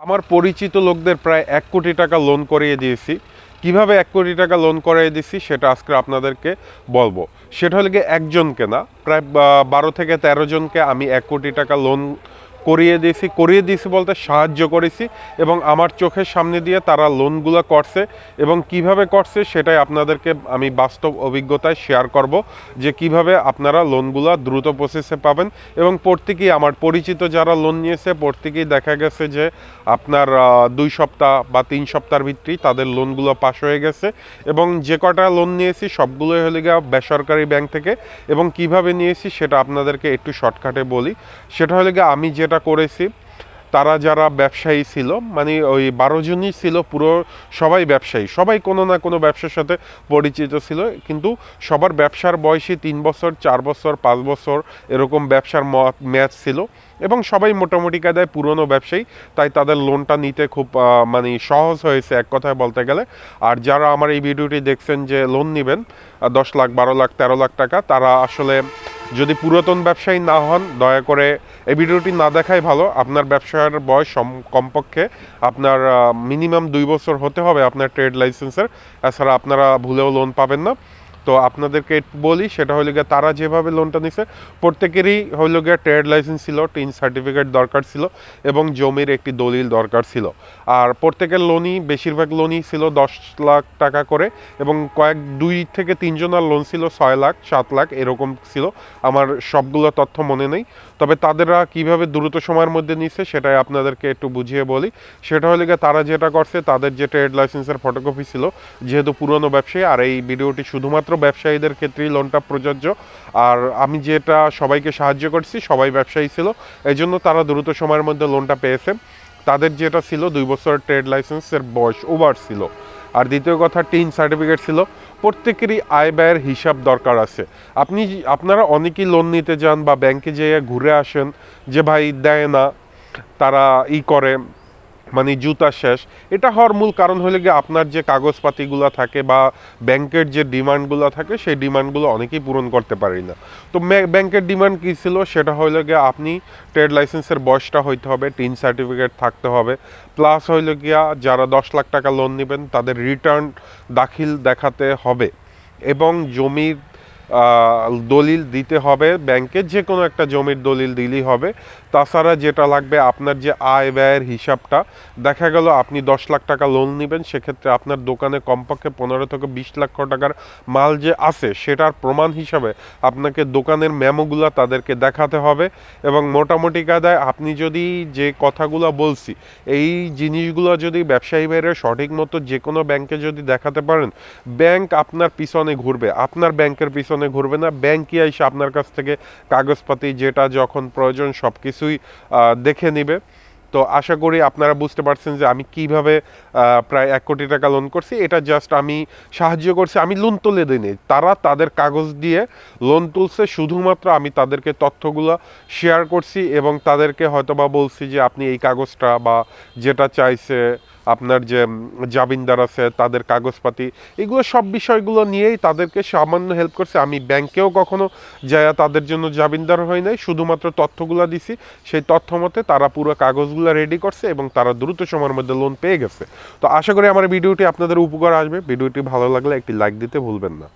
আমার পরিচিত লোকদের প্রায় ১ কোটি টাকা লোন করিয়ে দিয়েছি। কিভাবে ১ কোটি টাকা লোন করিয়ে দিয়েছি সেটা আজকে আপনাদেরকে বলবো। সেটা হলে গিয়ে একজনকে না, প্রায় ১২ থেকে ১৩ জনকে আমি ১ কোটি টাকা লোন করিয়ে দিয়েছি বলতে সাহায্য করেছি, এবং আমার চোখের সামনে দিয়ে তারা লোনগুলো করছে এবং কিভাবে করছে সেটাই আপনাদেরকে আমি বাস্তব অভিজ্ঞতায় শেয়ার করব, যে কিভাবে আপনারা লোনগুলো দ্রুত প্রসেসে পাবেন। এবং প্রত্যেকেই আমার পরিচিত যারা লোন নিয়েছে প্রত্যেকেই দেখা গেছে যে আপনার ২ সপ্তাহ বা ৩ সপ্তাহের ভিতরেই তাদের লোনগুলো পাস হয়ে গেছে। এবং যে কটা লোন নিয়েছি সবগুলোই হলে গিয়ে বেসরকারি ব্যাংক থেকে। এবং কিভাবে নিয়েছি সেটা আপনাদেরকে একটু শর্টকাটে বলি। সেটা হলে গিয়ে আমি যেটা করেছি, তারা যারা ব্যবসায়ী ছিল, মানে ওই ১২ জনই ছিল, পুরো সবাই ব্যবসায়ী, সবাই কোনো না কোনো ব্যবসার সাথে পরিচিত ছিল, কিন্তু সবার ব্যবসার বয়সী ৩ বছর, ৪ বছর, ৫ বছর এরকম ব্যবসার ম্যাচ ছিল, এবং সবাই মোটামুটি কায়দায় পুরনো ব্যবসায়ী, তাই তাদের লোনটা নিতে খুব মানে সহজ হয়েছে এক কথায় বলতে গেলে। আর যারা আমার এই ভিডিওটি দেখছেন যে লোন নেবেন ১০ লাখ, ১২ লাখ, ১৩ লাখ টাকা, তারা আসলে যদি পুরাতন ব্যবসায়ী না হন দয়া করে এই ভিডিওটি না দেখাই ভালো। আপনার ব্যবসার বয়স কমপক্ষে আপনার মিনিমাম ২ বছর হতে হবে আপনার ট্রেড লাইসেন্সের, এছাড়া আপনারা ভুলেও লোন পাবেন না। তো আপনাদেরকে বলি, সেটা হলো গিয়ে তারা যেভাবে লোনটা নিছে প্রত্যেকেরই হইলো গিয়ে ট্রেড লাইসেন্স ছিল, টিন সার্টিফিকেট দরকার ছিল, এবং জমির একটি দলিল দরকার ছিল। আর প্রত্যেকের লোনই, বেশিরভাগ লোনই ছিল ১০ লাখ টাকা করে, এবং ২ থেকে ৩ জনের লোন ছিল ৬ লাখ, ৭ লাখ এরকম ছিল। আমার সবগুলো তথ্য মনে নেই, তবে তাদেররা কিভাবে দ্রুত সময়ের মধ্যে নিছে সেটাই আপনাদেরকে একটু বুঝিয়ে বলি। সেটা হলে গিয়ে তারা যেটা করছে, তাদের যে ট্রেড লাইসেন্সের ফটোকপি ছিল, যেহেতু পুরনো ব্যবসায়ী, আর এই ভিডিওটি শুধুমাত্র ব্যবসায়ীদের ক্ষেত্রেই লোনটা প্রযোজ্য, আর আমি যেটা সবাইকে সাহায্য করছি সবাই ব্যবসায়ী ছিল, এই জন্য তারা দ্রুত সময়ের মধ্যে লোনটা পেয়েছে। তাদের যেটা ছিল ২ বছরের ট্রেড লাইসেন্সের বয়স ওভার ছিল। আর দ্বিতীয় কথা, টিন সার্টিফিকেট ছিল। প্রত্যেকেরই আয় ব্যয়ের হিসাব দরকার আছে। আপনারা অনেকেই লোন নিতে যান বা ব্যাংকে যেয়ে ঘুরে আসেন যে ভাই দেয় না, তারা করে মানে জুতা শেষ। এটা হওয়ার মূল কারণ হলে গিয়ে আপনার যে কাগজপাতিগুলো থাকে বা ব্যাংকের যে ডিমান্ডগুলো থাকে, সেই ডিমান্ডগুলো অনেকেই পূরণ করতে পারি না। তো ব্যাংকের ডিমান্ড কী ছিল, সেটা হইলে গিয়ে আপনি ট্রেড লাইসেন্সের বয়সটা হইতে হবে, টিন সার্টিফিকেট থাকতে হবে, প্লাস হইলে গিয়া যারা ১০ লাখ টাকা লোন নেবেন তাদের রিটার্ন দাখিল দেখাতে হবে, এবং জমির দলিল দিতে হবে ব্যাংকে, যে কোনো একটা জমির দলিল দিলেই হবে। তাছাড়া যেটা লাগবে, আপনার যে আয় ব্যয়ের হিসাবটা, দেখা গেল আপনি ১০ লাখ টাকা লোন নেবেন, সেক্ষেত্রে আপনার দোকানে কমপক্ষে ১৫ থেকে ২০ লক্ষ টাকার মাল যে আছে সেটার প্রমাণ হিসাবে আপনাকে দোকানের মেমোগুলো তাদেরকে দেখাতে হবে। এবং মোটামুটি কায়দায় আপনি যদি যে কথাগুলো বলছি, এই জিনিসগুলো যদি ব্যবসায়ী ভাইরা সঠিক মতো যে কোনো ব্যাংকে যদি দেখাতে পারেন, ব্যাংক আপনার পিছনে ঘুরবে, আপনার ব্যাংকের পিছনে ঘুরবে না। ব্যাংকই এসে আপনার কাছ থেকে কাগজপাতি যেটা যখন প্রয়োজন সব কিছুই দেখে নিবে। তো আশা করি আপনারা বুঝতে পারছেন যে আমি কিভাবে প্রায় ১ কোটি টাকা লোন করছি। এটা জাস্ট আমি সাহায্য করছি, আমি লোন তুলে দিইনি, তারা তাদের কাগজ দিয়ে লোন তুলছে। শুধুমাত্র আমি তাদেরকে তথ্যগুলো শেয়ার করছি, এবং তাদেরকে হয়তোবা বলছি যে আপনি এই কাগজটা বা যেটা চাইছে আপনার যে জামিনদার আছে তাদের কাগজপাতি, এগুলো সব বিষয়গুলো নিয়েই তাদেরকে সামান্য হেল্প করছে। আমি ব্যাংকেও কখনো যায় তাদের জন্য জামিনদার হয় নাই, শুধুমাত্র তথ্যগুলো দিছি, সেই তথ্য মতে তারা পুরো কাগজগুলো রেডি করছে এবং তারা দ্রুত সময়ের মধ্যে লোন পেয়ে গেছে। তো আশা করি আমার ভিডিওটি আপনাদের উপকার আসবে। ভিডিওটি ভালো লাগলে একটি লাইক দিতে ভুলবেন না।